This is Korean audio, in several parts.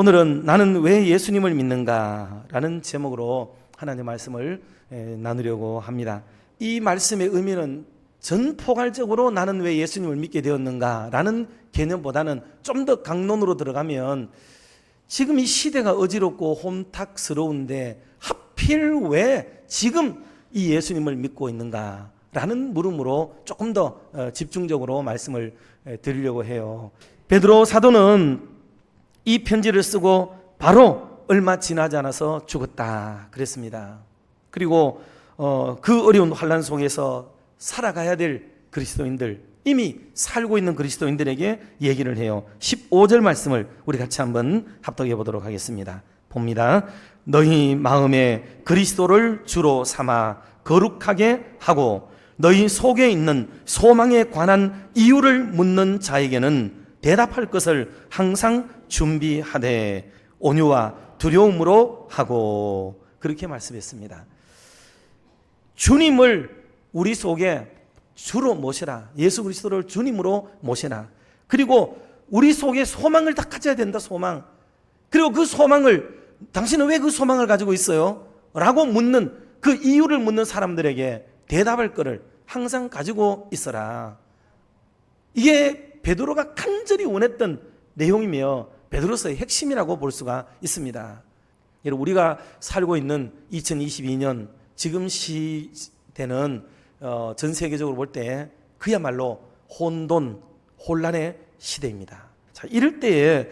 오늘은 나는 왜 예수님을 믿는가 라는 제목으로 하나님의 말씀을 나누려고 합니다. 이 말씀의 의미는 전포괄적으로 나는 왜 예수님을 믿게 되었는가 라는 개념보다는 좀 더 강론으로 들어가면 지금 이 시대가 어지럽고 혼탁스러운데 하필 왜 지금 이 예수님을 믿고 있는가 라는 물음으로 조금 더 집중적으로 말씀을 드리려고 해요. 베드로 사도는 이 편지를 쓰고 바로 얼마 지나지 않아서 죽었다 그랬습니다. 그리고 그 어려운 환난 속에서 살아가야 될 그리스도인들, 이미 살고 있는 그리스도인들에게 얘기를 해요. 15절 말씀을 우리 같이 한번 합독해 보도록 하겠습니다. 봅니다. 너희 마음에 그리스도를 주로 삼아 거룩하게 하고 너희 속에 있는 소망에 관한 이유를 묻는 자에게는 대답할 것을 항상 준비하되 온유와 두려움으로 하고, 그렇게 말씀했습니다. 주님을 우리 속에 주로 모셔라. 예수 그리스도를 주님으로 모셔라. 그리고 우리 속에 소망을 다 가져야 된다. 소망. 그리고 그 소망을, 당신은 왜 그 소망을 가지고 있어요? 라고 묻는, 그 이유를 묻는 사람들에게 대답할 것을 항상 가지고 있어라. 이게 베드로가 간절히 원했던 내용이며 베드로서의 핵심이라고 볼 수가 있습니다. 여러분, 우리가 살고 있는 2022년 지금 시대는 전 세계적으로 볼 때 그야말로 혼돈의 시대입니다. 자, 이럴 때에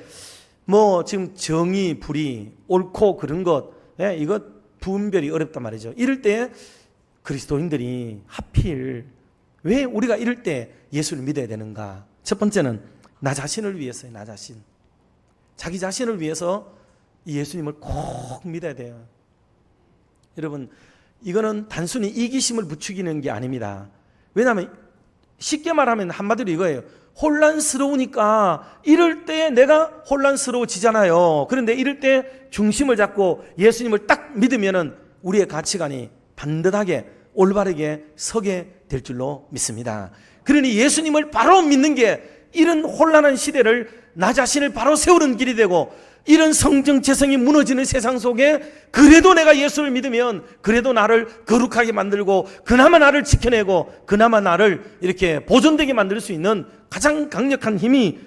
지금 정의, 불의, 옳고 그런 것, 이것 분별이 어렵단 말이죠. 이럴 때에 그리스도인들이 하필 왜 우리가 이럴 때 예수를 믿어야 되는가? 첫 번째는 나 자신을 위해서요. 나 자신. 자기 자신을 위해서 예수님을 꼭 믿어야 돼요. 여러분, 이거는 단순히 이기심을 부추기는 게 아닙니다. 왜냐하면 쉽게 말하면 한마디로 이거예요. 혼란스러우니까 이럴 때 내가 혼란스러워지잖아요. 그런데 이럴 때 중심을 잡고 예수님을 딱 믿으면은 우리의 가치관이 반듯하게 올바르게 서게 될 줄로 믿습니다. 그러니 예수님을 바로 믿는 게 이런 혼란한 시대를 나 자신을 바로 세우는 길이 되고, 이런 성정체성이 무너지는 세상 속에 그래도 내가 예수를 믿으면 그래도 나를 거룩하게 만들고 그나마 나를 지켜내고 그나마 나를 이렇게 보존되게 만들 수 있는 가장 강력한 힘이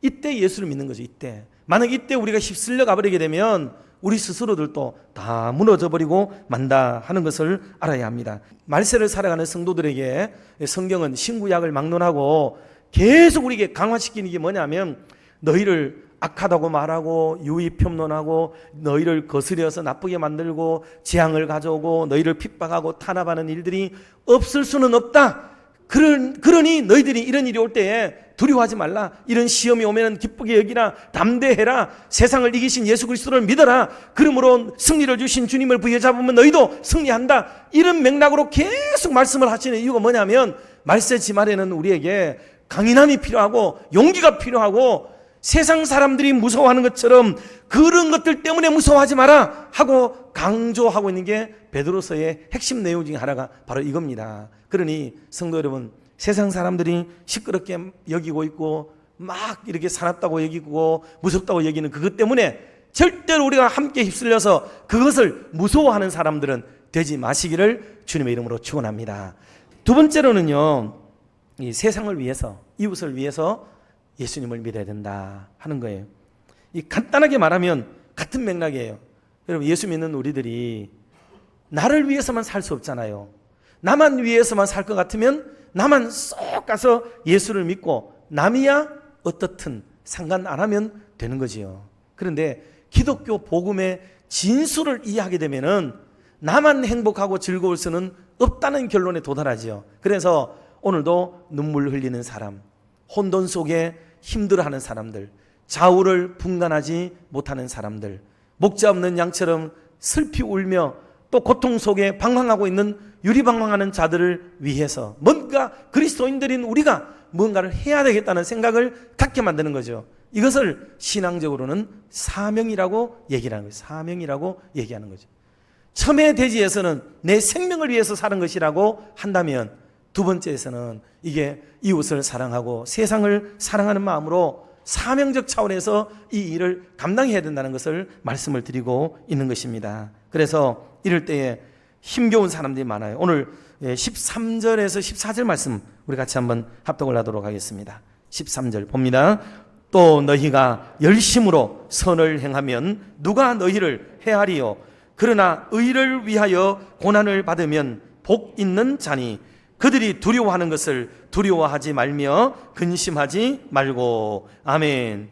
이때 예수를 믿는 거죠. 이때. 만약 이때 우리가 휩쓸려 가버리게 되면 우리 스스로들도 다 무너져 버리고 만다 하는 것을 알아야 합니다. 말세를 살아가는 성도들에게 성경은 신구약을 막론하고 계속 우리에게 강화시키는 게 뭐냐면, 너희를 악하다고 말하고 유의평론하고 너희를 거스려서 나쁘게 만들고 재앙을 가져오고 너희를 핍박하고 탄압하는 일들이 없을 수는 없다. 그러니 너희들이 이런 일이 올 때에 두려워하지 말라. 이런 시험이 오면 기쁘게 여기라. 담대해라. 세상을 이기신 예수 그리스도를 믿어라. 그러므로 승리를 주신 주님을 부여잡으면 너희도 승리한다. 이런 맥락으로 계속 말씀을 하시는 이유가 뭐냐면, 말세 지말에는 우리에게 강인함이 필요하고 용기가 필요하고, 세상 사람들이 무서워하는 것처럼 그런 것들 때문에 무서워하지 마라 하고 강조하고 있는 게 베드로서의 핵심 내용 중에 하나가 바로 이겁니다. 그러니 성도 여러분, 세상 사람들이 시끄럽게 여기고 있고 막 이렇게 사납다고 여기고 무섭다고 여기는 그것 때문에 절대로 우리가 함께 휩쓸려서 그것을 무서워하는 사람들은 되지 마시기를 주님의 이름으로 축원합니다. 두 번째로는요, 이 세상을 위해서, 이웃을 위해서 예수님을 믿어야 된다 하는 거예요. 이 간단하게 말하면 같은 맥락이에요. 여러분, 예수 믿는 우리들이 나를 위해서만 살 수 없잖아요. 나만 위해서만 살 것 같으면 나만 쏙 가서 예수를 믿고 남이야 어떻든 상관 안 하면 되는 거지요. 그런데 기독교 복음의 진수를 이해하게 되면은 나만 행복하고 즐거울 수는 없다는 결론에 도달하지요. 그래서 오늘도 눈물 흘리는 사람, 혼돈 속에 힘들어하는 사람들, 좌우를 분간하지 못하는 사람들, 목자 없는 양처럼 슬피 울며 또 고통 속에 방황하고 있는 유리방황하는 자들을 위해서 뭔가 그리스도인들인 우리가 뭔가를 해야 되겠다는 생각을 갖게 만드는 거죠. 이것을 신앙적으로는 사명이라고 얘기하는 거예요. 사명이라고 얘기하는 거죠. 첨예 대지에서는 내 생명을 위해서 사는 것이라고 한다면, 두 번째에서는 이게 이웃을 사랑하고 세상을 사랑하는 마음으로 사명적 차원에서 이 일을 감당해야 된다는 것을 말씀을 드리고 있는 것입니다. 그래서 이럴 때에 힘겨운 사람들이 많아요. 오늘 13절에서 14절 말씀 우리 같이 한번 합독을 하도록 하겠습니다. 13절 봅니다. 또 너희가 열심으로 선을 행하면 누가 너희를 해하리요? 그러나 의를 위하여 고난을 받으면 복 있는 자니 그들이 두려워하는 것을 두려워하지 말며 근심하지 말고. 아멘.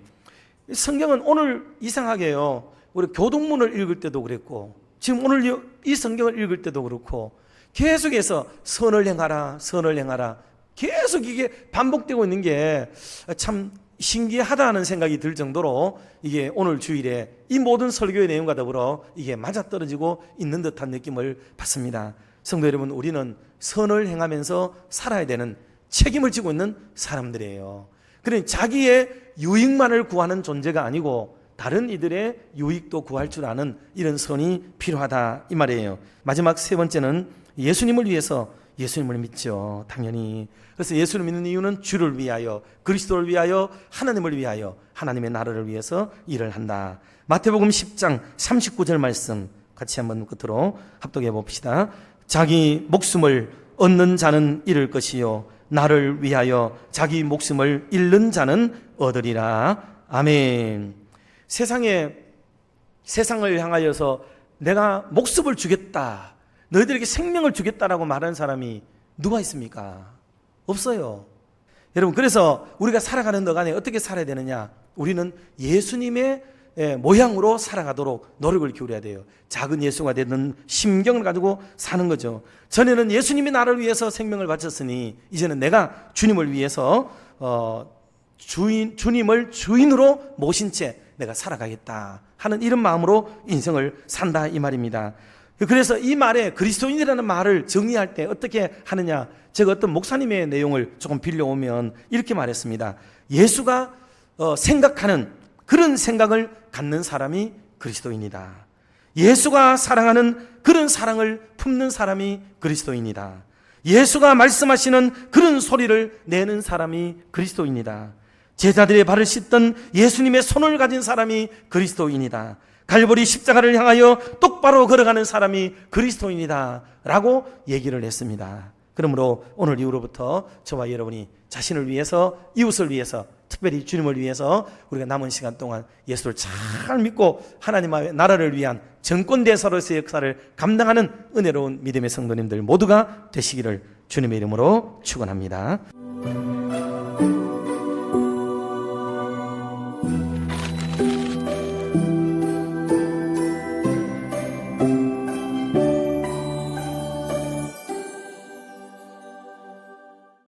성경은 오늘 이상하게요, 우리 교동문을 읽을 때도 그랬고 지금 오늘 이 성경을 읽을 때도 그렇고 계속해서 선을 행하라, 선을 행하라, 계속 이게 반복되고 있는 게 참 신기하다는 생각이 들 정도로 이게 오늘 주일에 이 모든 설교의 내용과 더불어 이게 맞아떨어지고 있는 듯한 느낌을 받습니다. 성도 여러분, 우리는 선을 행하면서 살아야 되는 책임을 지고 있는 사람들이에요. 그러니 자기의 유익만을 구하는 존재가 아니고 다른 이들의 유익도 구할 줄 아는 이런 선이 필요하다 이 말이에요. 마지막 세 번째는 예수님을 위해서 예수님을 믿죠. 당연히. 그래서 예수를 믿는 이유는 주를 위하여, 그리스도를 위하여, 하나님을 위하여, 하나님의 나라를 위해서 일을 한다. 마태복음 10장 39절 말씀 같이 한번 끝으로 합독해 봅시다. 자기 목숨을 얻는 자는 잃을 것이요 나를 위하여 자기 목숨을 잃는 자는 얻으리라. 아멘. 세상을 향하여서 내가 목숨을 주겠다, 너희들에게 생명을 주겠다라고 말하는 사람이 누가 있습니까? 없어요. 여러분, 그래서 우리가 살아가는 동안에 어떻게 살아야 되느냐? 우리는 예수님의 모양으로 살아가도록 노력을 기울여야 돼요. 작은 예수가 되는 심경을 가지고 사는 거죠. 전에는 예수님이 나를 위해서 생명을 바쳤으니 이제는 내가 주님을 위해서 주님을 주인으로 모신 채 내가 살아가겠다 하는 이런 마음으로 인생을 산다 이 말입니다. 그래서 이 말에 그리스도인이라는 말을 정리할 때 어떻게 하느냐, 제가 어떤 목사님의 내용을 조금 빌려오면 이렇게 말했습니다. 예수가 생각하는 그런 생각을 갖는 사람이 그리스도인이다. 예수가 사랑하는 그런 사랑을 품는 사람이 그리스도인이다. 예수가 말씀하시는 그런 소리를 내는 사람이 그리스도인이다. 제자들의 발을 씻던 예수님의 손을 가진 사람이 그리스도인이다. 갈보리 십자가를 향하여 똑바로 걸어가는 사람이 그리스도인이다 라고 얘기를 했습니다. 그러므로 오늘 이후로부터 저와 여러분이 자신을 위해서, 이웃을 위해서, 특별히 주님을 위해서 우리가 남은 시간 동안 예수를 잘 믿고 하나님의 나라를 위한 정권대사로서의 역사를 감당하는 은혜로운 믿음의 성도님들 모두가 되시기를 주님의 이름으로 축원합니다.